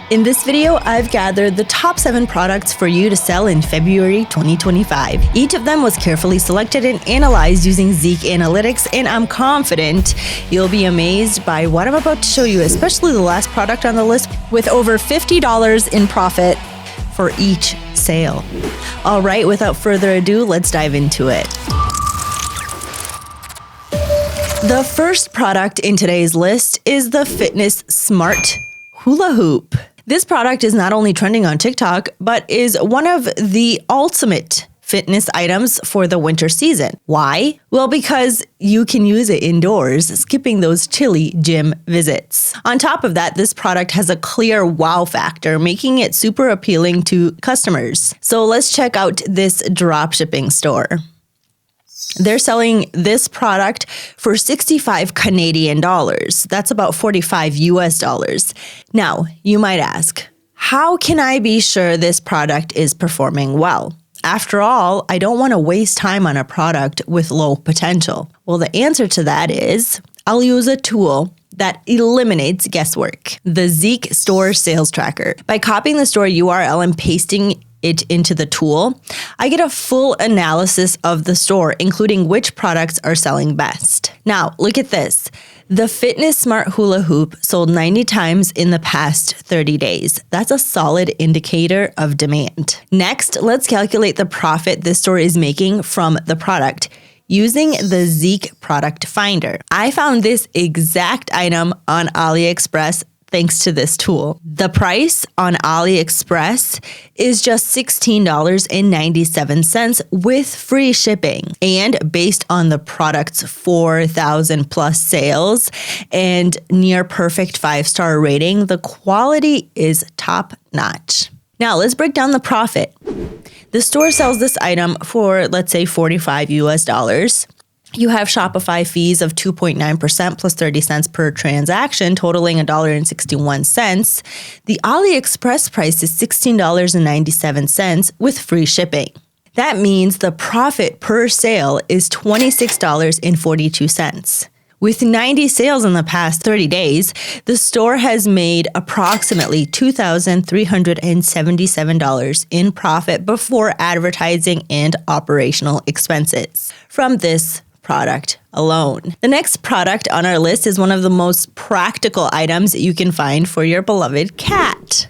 In this video, I've gathered the top 7 products for you to sell in February 2025. Each of them was carefully selected and analyzed using Zeek Analytics, and I'm confident you'll be amazed by what I'm about to show you, especially the last product on the list with over $50 in profit for each sale. All right, without further ado, let's dive into it. The first product in today's list is the Fitness Smart Hula Hoop. This product is not only trending on TikTok, but is one of the ultimate fitness items for the winter season. Why? Well, because you can use it indoors, skipping those chilly gym visits. On top of that, this product has a clear wow factor, making it super appealing to customers. So let's check out this dropshipping store. They're selling this product for 65 Canadian dollars. That's about 45 US dollars. Now, you might ask, how can I be sure this product is performing well? After all, I don't want to waste time on a product with low potential. Well, the answer to that is I'll use a tool that eliminates guesswork, the Zeek Store Sales Tracker. By copying the store URL and pasting it into the tool, I get a full analysis of the store, including which products are selling best. Now, look at this. The Fitness Smart Hula Hoop sold 90 times in the past 30 days. That's a solid indicator of demand. Next, let's calculate the profit this store is making from the product using the Zeek Product Finder. I found this exact item on AliExpress thanks to this tool. The price on AliExpress is just $16.97 with free shipping. And based on the product's 4,000 plus sales and near perfect 5-star rating, the quality is top notch. Now let's break down the profit. The store sells this item for, let's say, 45 US dollars. You have Shopify fees of 2.9% plus 30 cents per transaction, totaling $1.61. The AliExpress price is $16.97 with free shipping. That means the profit per sale is $26.42. With 90 sales in the past 30 days, the store has made approximately $2,377 in profit before advertising and operational expenses from this product alone. The next product on our list is one of the most practical items you can find for your beloved cat.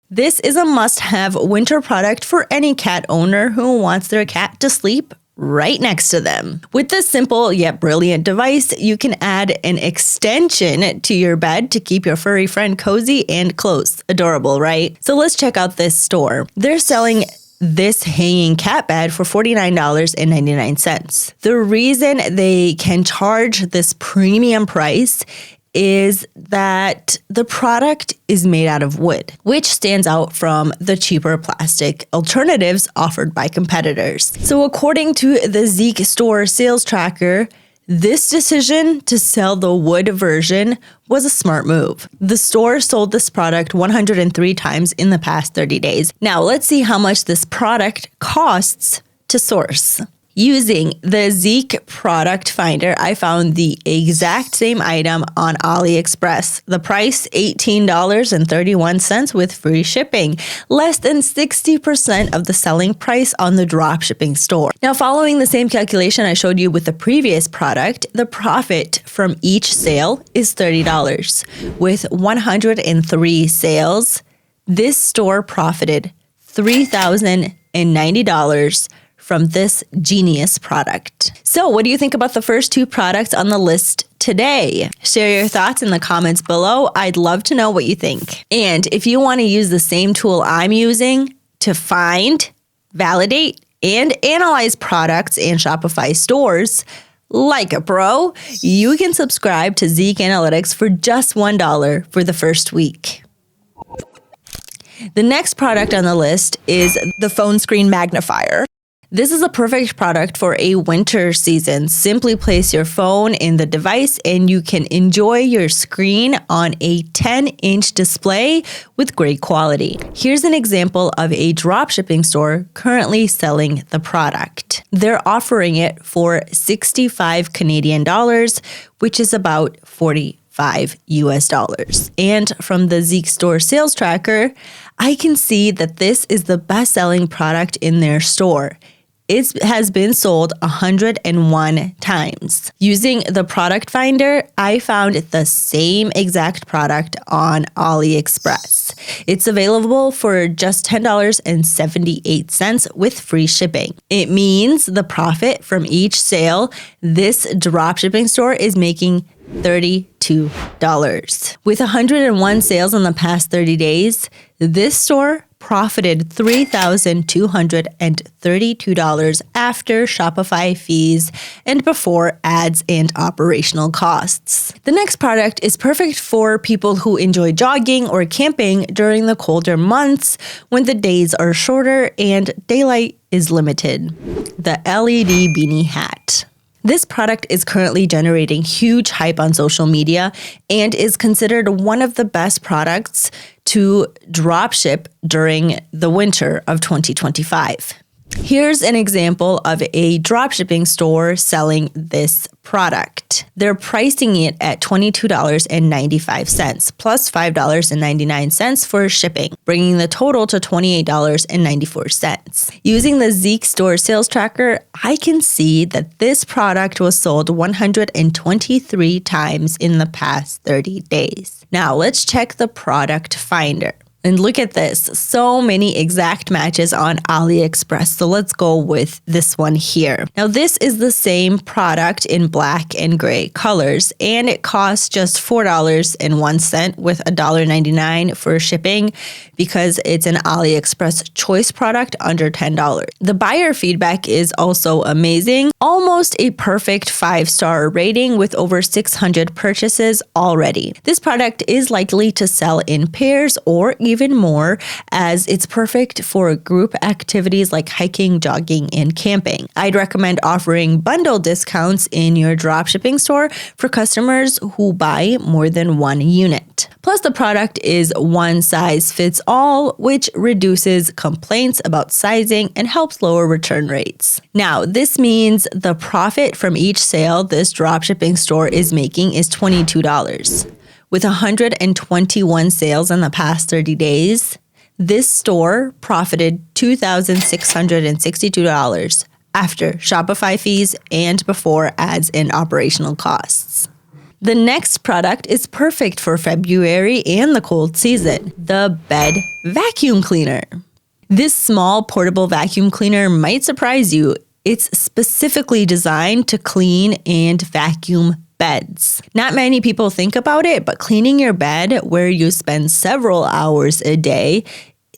This is a must-have winter product for any cat owner who wants their cat to sleep right next to them. With this simple yet brilliant device, you can add an extension to your bed to keep your furry friend cozy and close. Adorable, right? So let's check out this store. They're selling this hanging cat bed for $49.99. The reason they can charge this premium price is that the product is made out of wood, which stands out from the cheaper plastic alternatives offered by competitors. So according to the Zeek Store Sales Tracker, this decision to sell the wood version was a smart move. The store sold this product 103 times in the past 30 days. Now let's see how much this product costs to source. Using the Zeek Product Finder, I found the exact same item on AliExpress. The price, $18.31 with free shipping, less than 60% of the selling price on the dropshipping store. Now, following the same calculation I showed you with the previous product, the profit from each sale is $30. With 103 sales, this store profited $3,090 from this genius product. So what do you think about the first 2 products on the list today? Share your thoughts in the comments below. I'd love to know what you think. And if you want to use the same tool I'm using to find, validate, and analyze products in Shopify stores like a pro, you can subscribe to Zeek Analytics for just $1 for the first week. The next product on the list is the phone screen magnifier. This is a perfect product for a winter season. Simply place your phone in the device and you can enjoy your screen on a 10-inch display with great quality. Here's an example of a dropshipping store currently selling the product. They're offering it for 65 Canadian dollars, which is about 45 US dollars. And from the Zeek Store sales tracker, I can see that this is the best-selling product in their store. It has been sold 101 times. Using the product finder, I found the same exact product on AliExpress. It's available for just $10.78 with free shipping. It means the profit from each sale this dropshipping store is making $32. With 101 sales in the past 30 days, this store profited $3,232 after Shopify fees and before ads and operational costs. The next product is perfect for people who enjoy jogging or camping during the colder months when the days are shorter and daylight is limited. The LED beanie hat. This product is currently generating huge hype on social media and is considered one of the best products to dropship during the winter of 2025. Here's an example of a dropshipping store selling this product. They're pricing it at $22.95 plus $5.99 for shipping, bringing the total to $28.94. Using the Zeek Store sales tracker, I can see that this product was sold 123 times in the past 30 days. Now let's check the product finder. And look at this, so many exact matches on AliExpress. So let's go with this one here. Now this is the same product in black and gray colors, and it costs just $4.01 with $1.99 for shipping because it's an AliExpress choice product under $10. The buyer feedback is also amazing. Almost a perfect 5-star rating with over 600 purchases already. This product is likely to sell in pairs or even more, as it's perfect for group activities like hiking, jogging, and camping. I'd recommend offering bundle discounts in your dropshipping store for customers who buy more than one unit. Plus, the product is one size fits all, which reduces complaints about sizing and helps lower return rates. Now, this means the profit from each sale this dropshipping store is making is $22. With 121 sales in the past 30 days, this store profited $2,662 after Shopify fees and before ads and operational costs. The next product is perfect for February and the cold season, the bed vacuum cleaner. This small portable vacuum cleaner might surprise you. It's specifically designed to clean and vacuum beds. Not many people think about it, but cleaning your bed where you spend several hours a day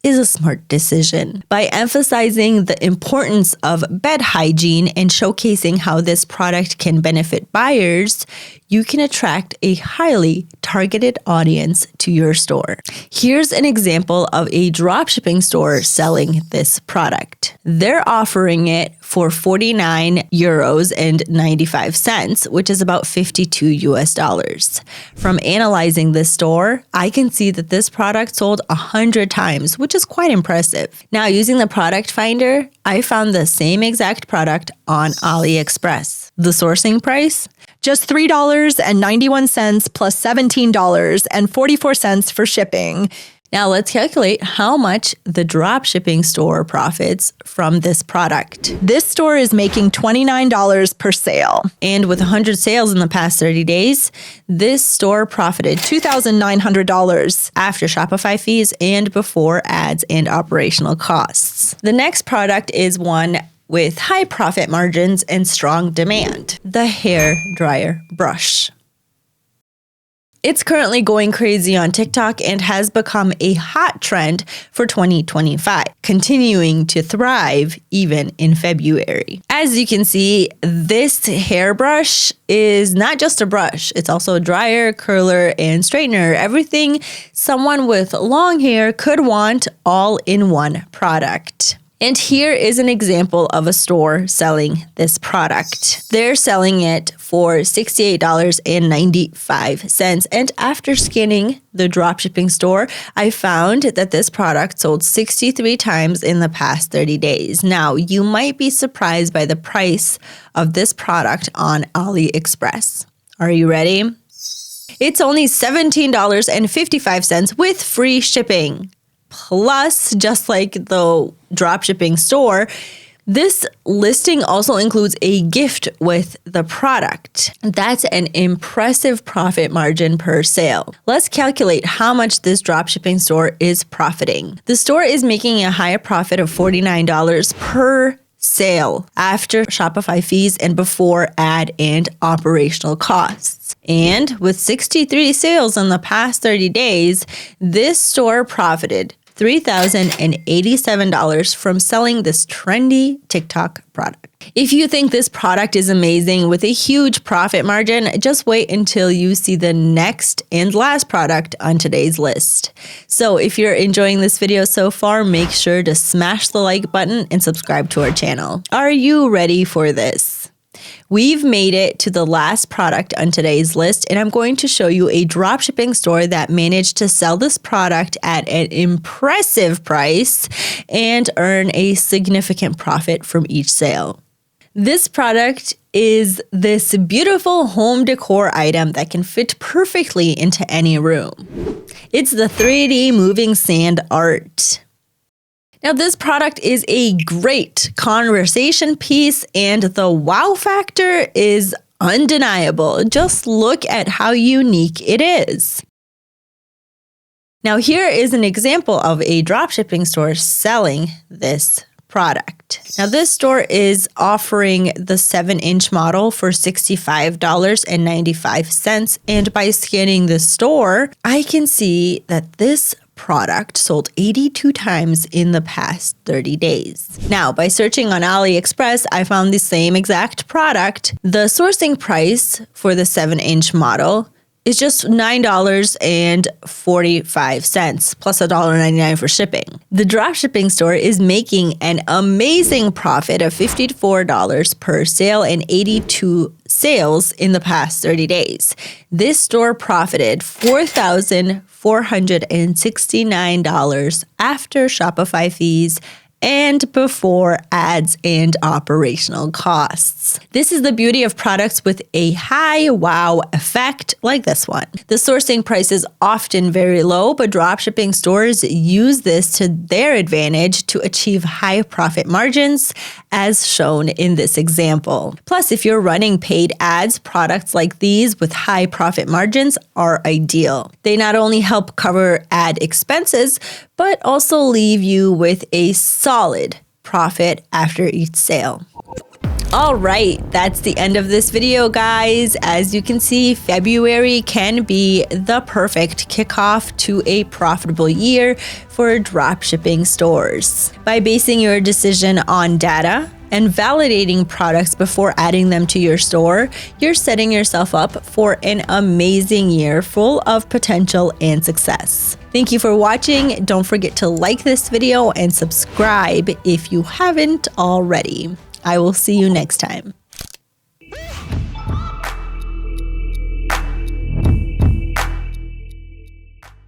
is a smart decision. By emphasizing the importance of bed hygiene and showcasing how this product can benefit buyers, you can attract a highly targeted audience to your store. Here's an example of a dropshipping store selling this product. They're offering it for €49.95, which is about 52 US dollars. From analyzing this store, I can see that this product sold 100 times, which is quite impressive. Now, using the product finder, I found the same exact product on AliExpress. The sourcing price? Just $3.91 plus $17.44 for shipping. Now let's calculate how much the dropshipping store profits from this product. This store is making $29 per sale. And with 100 sales in the past 30 days, this store profited $2,900 after Shopify fees and before ads and operational costs. The next product is one with high profit margins and strong demand, the hair dryer brush. It's currently going crazy on TikTok and has become a hot trend for 2025, continuing to thrive even in February. As you can see, this hairbrush is not just a brush. It's also a dryer, curler, and straightener. Everything someone with long hair could want all in one product. And here is an example of a store selling this product. They're selling it for $68.95. And after scanning the dropshipping store, I found that this product sold 63 times in the past 30 days. Now, you might be surprised by the price of this product on AliExpress. Are you ready? It's only $17.55 with free shipping. Plus, just like the dropshipping store, this listing also includes a gift with the product. That's an impressive profit margin per sale. Let's calculate how much this dropshipping store is profiting. The store is making a higher profit of $49 per sale after Shopify fees and before ad and operational costs. And with 63 sales in the past 30 days, this store profited $3,087 from selling this trendy TikTok product. If you think this product is amazing with a huge profit margin, just wait until you see the next and last product on today's list. So if you're enjoying this video so far, make sure to smash the like button and subscribe to our channel. Are you ready for this? We've made it to the last product on today's list, and I'm going to show you a dropshipping store that managed to sell this product at an impressive price and earn a significant profit from each sale. This product is this beautiful home decor item that can fit perfectly into any room. It's the 3D moving sand art. Now, this product is a great conversation piece, and the wow factor is undeniable. Just look at how unique it is. Now, here is an example of a dropshipping store selling this product. Now, this store is offering the 7-inch model for $65.95, and by scanning the store, I can see that this product sold 82 times in the past 30 days. Now, by searching on AliExpress, I found the same exact product. The sourcing price for the 7-inch model is just $9.45 plus $1.99 for shipping. The dropshipping store is making an amazing profit of $54 per sale and 82 sales in the past 30 days. This store profited $4,469 after Shopify fees and before ads and operational costs. This is the beauty of products with a high wow effect like this one. The sourcing price is often very low, but dropshipping stores use this to their advantage to achieve high profit margins, as shown in this example. Plus, if you're running paid ads, products like these with high profit margins are ideal. They not only help cover ad expenses, but also leave you with a solid profit after each sale. All right, that's the end of this video, guys. As you can see, February can be the perfect kickoff to a profitable year for dropshipping stores. By basing your decision on data and validating products before adding them to your store, you're setting yourself up for an amazing year full of potential and success. Thank you for watching. Don't forget to like this video and subscribe if you haven't already. I will see you next time.